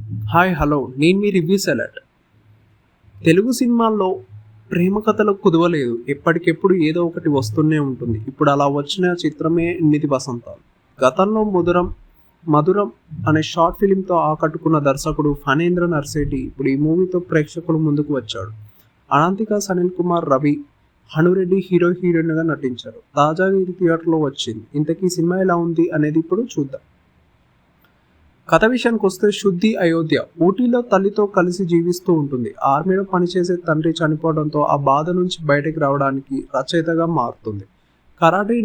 Hi hello నేను మీ reviews alert. Telugu సినిమాల్లో ప్రేమ కథలకు కుదవలేదు. ఎప్పటికెప్పుడు ఏదో ఒకటి వస్తూనే ఉంటుంది. ఇప్పుడు అలా వచ్చిన చిత్రమే 8 వసంతాలు. గతంలో మధురం అనే షార్ట్ ఫిలింతో ఆకట్టుకున్న దర్శకుడు ఫణేంద్ర నర్సేటి ఇప్పుడు ఈ మూవీతో ప్రేక్షకుల ముందుకు వచ్చాడు. అనంతిక, సనిల్ కుమార్, రవి, హనురెడ్డి హీరోయిన్గా నటించారు. తాజాగా ఇది థియేటర్లో వచ్చింది. ఇంతకీ సినిమా ఎలా ఉంది అనేది ఇప్పుడు చూద్దాం. కథ విషయానికి వస్తే, శుద్ధి అయోధ్య ఊటీలో తల్లితో కలిసి జీవిస్తూ ఉంటుంది. ఆర్మీలో పనిచేసే తండ్రి చనిపోవడంతో ఆ బాధ నుంచి బయటకు రావడానికి రచయితగా మారుతుంది. కరాటే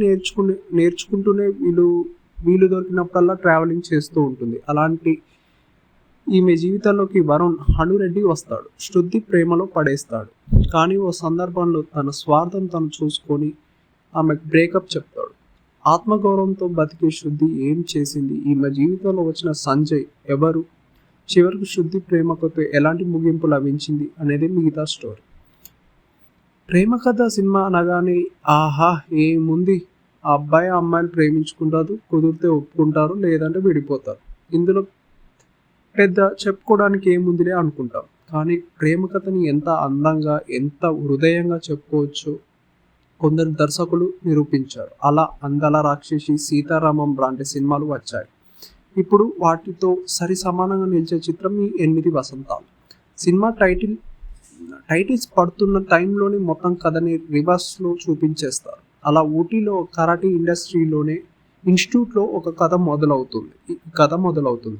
నేర్చుకుంటూనే వీలు దొరికినప్పుడల్లా ట్రావెలింగ్ చేస్తూ ఉంటుంది. అలాంటి ఈమె జీవితంలోకి వరుణ్ హనురెడ్డి వస్తాడు. శుద్ధి ప్రేమలో పడేస్తాడు. కానీ ఓ సందర్భంలో తన స్వార్థం తను చూసుకొని ఆమెకు బ్రేకప్ చెప్తాడు. ఆత్మగౌరవంతో బతికే శుద్ధి ఏం చేసింది? ఈమె జీవితంలో వచ్చిన సంజయ్ ఎవరు? చివరికి శుద్ధి ప్రేమకతో ఎలాంటి ముగింపు లభించింది అనేది మిగతా స్టోరీ. ప్రేమ కథ సినిమా అనగానే ఆహా ఏముంది, ఆ అబ్బాయి అమ్మాయిలు ప్రేమించుకుంటారు, కుదిరితే ఒప్పుకుంటారు, లేదంటే విడిపోతారు. ఇందులో పెద్ద చెప్పుకోవడానికి ఏముందిలే అనుకుంటాం. కానీ ప్రేమ కథని ఎంత అందంగా, ఎంత హృదయంగా చెప్పుకోవచ్చు కొందరు దర్శకులు నిరూపించారు. అలా అందాల రాక్షసి, సీతారామం లాంటి సినిమాలు వచ్చాయి. ఇప్పుడు వాటితో సరి సమానంగా నిలిచే చిత్రం ఈ 8 వసంతాలు. సినిమా టైటిల్స్ పడుతున్న టైంలోనే మొత్తం కథని రివర్స్లో చూపించేస్తారు. అలా ఊటీలో కరాటే ఇన్స్టిట్యూట్లో ఒక కథ మొదలవుతుంది.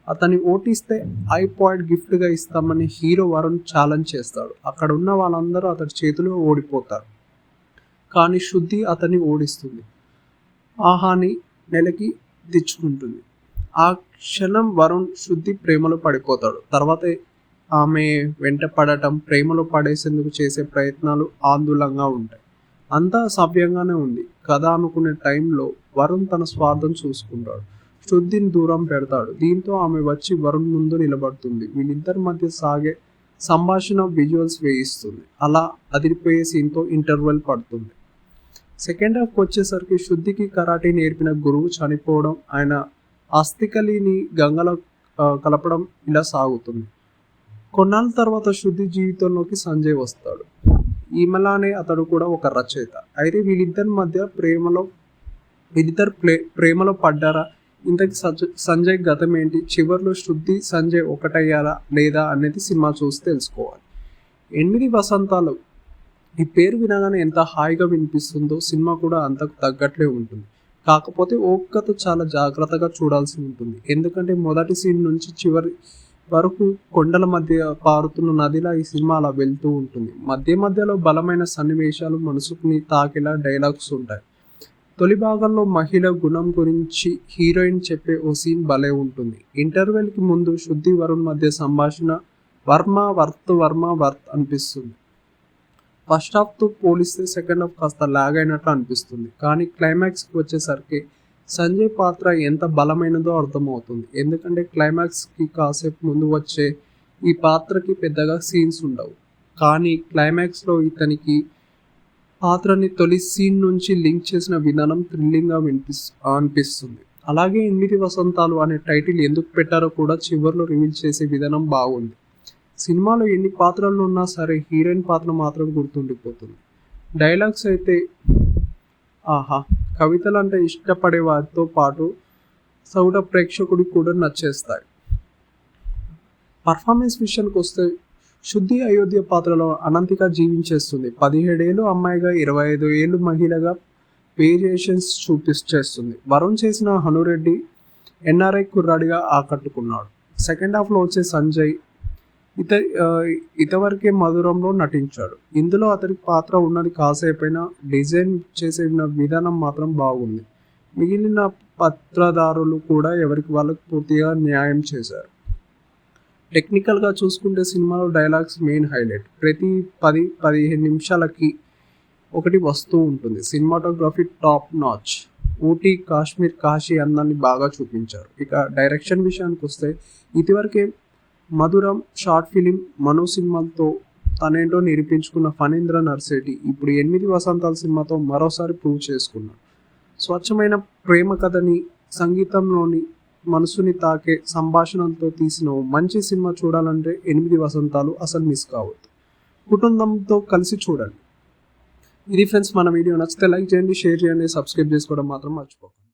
అతన్ని ఓటిస్తే ఐపాడ్ గిఫ్ట్గా ఇస్తామని హీరో వరుణ్ ఛాలెంజ్ చేస్తాడు. అక్కడ ఉన్న వాళ్ళందరూ అతడి చేతిలో ఓడిపోతారు. కానీ శుద్ధి అతన్ని ఓడిస్తుంది. ఆహాని నెలకి తెచ్చుకుంటుంది. ఆ క్షణం వరుణ్ శుద్ధి ప్రేమలో పడిపోతాడు. తర్వాత ఆమె వెంట పడటం, ప్రేమలో పడేసేందుకు చేసే ప్రయత్నాలు ఆందోళనగా ఉంటాయి. అంతా సవ్యంగానే ఉంది కథ అనుకునే టైంలో వరుణ్ తన స్వార్థం చూసుకుంటాడు. శుద్ధిని దూరం పెడతాడు. దీంతో ఆమె వచ్చి వరుణ్ ముందు నిలబడుతుంది. వీళ్ళిద్దరి మధ్య సాగే సంభాషణ విజువల్స్ వేయిస్తుంది. అలా అదిరిపోయే సీన్తో ఇంటర్వెల్ పడుతుంది. సెకండ్ హాఫ్ వచ్చేసరికి శుద్ధికి కరాటే నేర్పిన గురువు చనిపోవడం, ఆయన అస్థికలిని గంగలో కలపడం ఇలా సాగుతుంది. కొన్నాళ్ళ తర్వాత శుద్ధి జీవితంలోకి సంజయ్ వస్తాడు. ఈమెలానే అతడు కూడా ఒక రచయిత. అయితే వీళ్ళిద్దరి ప్రేమలో పడ్డారా? ఇంతకీ సంజయ్ గతం ఏంటి? చివరిలో శుద్ధి సంజయ్ ఒకటయ్యారా లేదా అనేది సినిమా చూసి తెలుసుకోవాలి. 8 వసంతాలు ఈ పేరు వినగానే ఎంత హాయిగా వినిపిస్తుందో సినిమా కూడా అంతకు తగ్గట్లే ఉంటుంది. కాకపోతే ఓపికతో చాలా జాగ్రత్తగా చూడాల్సి ఉంటుంది. ఎందుకంటే మొదటి సీన్ నుంచి చివరి వరకు కొండల మధ్య పారుతున్న నదిలా ఈ సినిమా అలా వెళ్తూ ఉంటుంది. మధ్యలో బలమైన సన్నివేశాలు, మనసుకుని తాకేలా డైలాగ్స్ ఉంటాయి. తొలి భాగంలో మహిళ గుణం గురించి హీరోయిన్ చెప్పే ఓ సీన్ భలే ఉంటుంది. ఇంటర్వెల్కి ముందు శుద్ధి వరుణ్ మధ్య సంభాషణ వర్త్ అనిపిస్తుంది. ఫస్ట్ హాఫ్తో పోలిస్తే సెకండ్ హాఫ్ కాస్త లాగ్ అయినట్లు అనిపిస్తుంది. కానీ క్లైమాక్స్కి వచ్చేసరికి సంజయ్ పాత్ర ఎంత బలమైనదో అర్థమవుతుంది. ఎందుకంటే క్లైమాక్స్కి కాసేపు ముందు వచ్చే ఈ పాత్రకి పెద్దగా సీన్స్ ఉండవు. కానీ క్లైమాక్స్లో ఇతనికి పాత్రని తొలి సీన్ నుంచి లింక్ చేసిన విధానం థ్రిల్లింగ్గా అనిపిస్తుంది. అలాగే 8 వసంతాలు అనే టైటిల్ ఎందుకు పెట్టారో కూడా చివరిలో రివీల్ చేసే విధానం బాగుంది. సినిమాలో ఎన్ని పాత్రలు ఉన్నా సరే హీరోయిన్ పాత్ర మాత్రం గుర్తుండిపోతుంది. డైలాగ్స్ అయితే ఆహా, కవితలు అంటే ఇష్టపడే వారితో పాటు సౌట ప్రేక్షకుడికి కూడా నచ్చేస్తాయి. పర్ఫార్మెన్స్ విషయానికి వస్తే, శుద్ధి అయోధ్య పాత్రలో అనంతిక జీవించేస్తుంది. 17 ఏళ్ళు అమ్మాయిగా, 25 ఏళ్ళు మహిళగా వేరియేషన్స్ చూపించేస్తుంది. వరుణ్ చేసిన హనురెడ్డి ఎన్ఆర్ఐ కుర్రాడిగా ఆకట్టుకున్నాడు. సెకండ్ హాఫ్లో వచ్చే సంజయ్ ఇంతవరకే మధురంలో నటించాడు. ఇందులో అతని పాత్ర ఉన్నది కాసేపైనా డిజైన్ చేసే విధానం మాత్రం బాగుంది. మిగిలిన పాత్రధారులు కూడా ఎవరికి వాళ్ళకు పూర్తిగా న్యాయం చేశారు. టెక్నికల్గా చూసుకుంటే సినిమాలో డైలాగ్స్ మెయిన్ హైలైట్. ప్రతి 10-15 నిమిషాలకి ఒకటి వస్తూ ఉంటుంది. Cinematography top notch. Ooty, Kashmir, Kashi అందాన్ని బాగా చూపించారు. ఇక డైరెక్షన్ విషయానికి వస్తే, ఇదివరకే మధురం షార్ట్ ఫిలిం, మను సినిమాలతో తనేంటో నిరూపించుకున్న ఫణేంద్ర నర్సేటి ఇప్పుడు 8 వసంతాల సినిమాతో మరోసారి ప్రూవ్ చేసుకున్నాడు. స్వచ్ఛమైన ప్రేమ కథని, సంగీతంలోని మనసుని తాకే సంభాషణలతో తీసిన ఓ మంచి సినిమా చూడాలంటే 8 వసంతాలు అసలు మిస్ కావద్దు. కుటుంబంతో కలిసి చూడండి. ఇది ఫ్రెండ్స్ మన వీడియో నచ్చితే లైక్ చేయండి, షేర్ చేయండి, సబ్స్క్రైబ్ చేసుకోవడం మాత్రం మర్చిపోకండి.